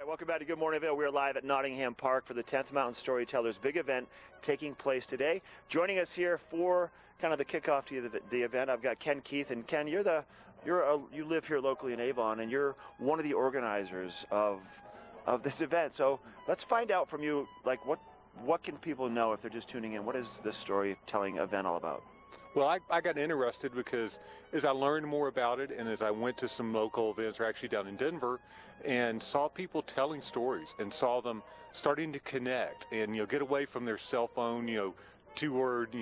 Welcome back to Good Morning Vail. We're live at Nottingham Park for the 10th Mountain Storytellers big event taking place today. Joining us here for kind of the kickoff to the event, I've got Ken Keith. And Ken, you live here locally in Avon, and you're one of the organizers of this event. So let's find out from you, like, what can people know if they're just tuning in? What is this storytelling event all about? Well, I got interested because as I learned more about it and as I went to some local events, or actually down in Denver, and saw people telling stories and saw them starting to connect and, get away from their cell phone, two-word,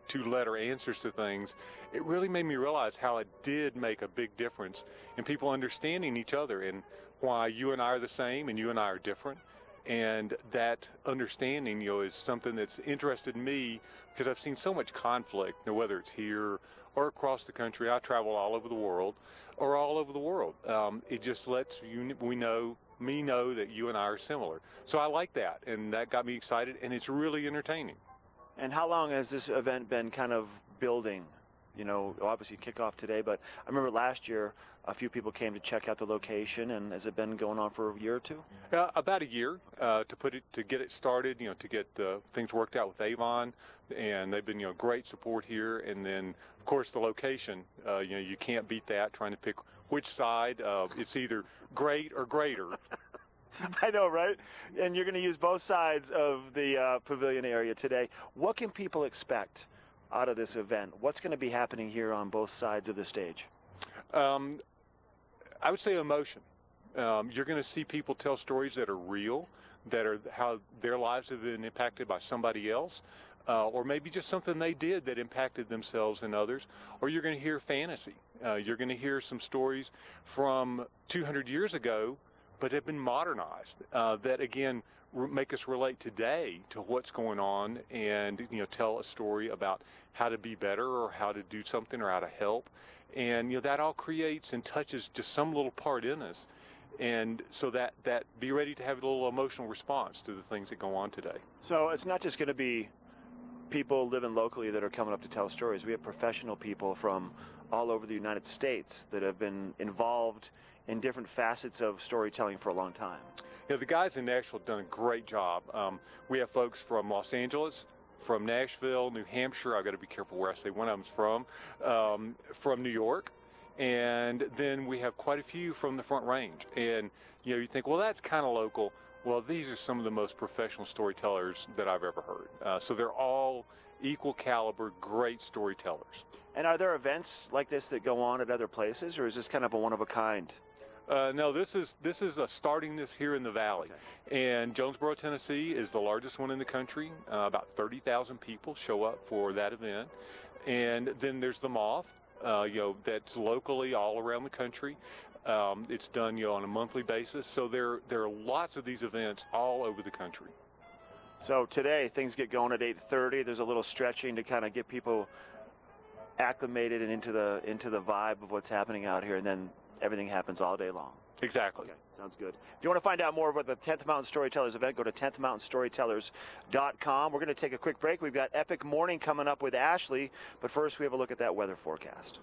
two-letter answers to things, it really made me realize how it did make a big difference in people understanding each other and why you and I are the same and you and I are different. And that understanding, is something that's interested me because I've seen so much conflict, whether it's here or across the country. I travel all over the world, It just lets me know that you and I are similar. So I like that, and that got me excited, and it's really entertaining. And how long has this event been kind of building? Obviously kick off today, but I remember last year a few people came to check out the location, and has it been going on for a year or two? About a year to get it started, to get things worked out with Avon, and they've been great support here. And then of course the location, you can't beat that. Trying to pick which side, it's either great or greater. I know, right? And you're going to use both sides of the pavilion area today. What can people expect out of this event? What's going to be happening here on both sides of the stage? I would say emotion. You're going to see people tell stories that are real, that are how their lives have been impacted by somebody else, or maybe just something they did that impacted themselves and others. Or you're going to hear fantasy. You're going to hear some stories from 200 years ago, but have been modernized, that again make us relate today to what's going on, and tell a story about how to be better or how to do something or how to help. And that all creates and touches just some little part in us, and so that be ready to have a little emotional response to the things that go on today. So it's not just going to be people living locally that are coming up to tell stories. We have professional people from all over the United States that have been involved in different facets of storytelling for a long time. The guys in Nashville have done a great job. We have folks from Los Angeles, from Nashville, New Hampshire. I've got to be careful where I say one of them's from New York, and then we have quite a few from the Front Range. And you think, well, that's kind of local. Well, these are some of the most professional storytellers that I've ever heard. So they're all equal caliber, great storytellers. And are there events like this that go on at other places, or is this kind of a one-of-a-kind? No, this is starting this here in the Valley. Okay. And Jonesboro, Tennessee is the largest one in the country. About 30,000 people show up for that event. And then there's the Moth, that's locally all around the country. It's done, on a monthly basis. So there are lots of these events all over the country. So today things get going at 8:30. There's a little stretching to kind of get people acclimated and into the vibe of what's happening out here, and then everything happens all day long. Exactly. Okay, sounds good. If you want to find out more about the 10th Mountain Storytellers event, go to 10thmountainstorytellers.com. We're going to take a quick break. We've got Epic Morning coming up with Ashley, but first we have a look at that weather forecast.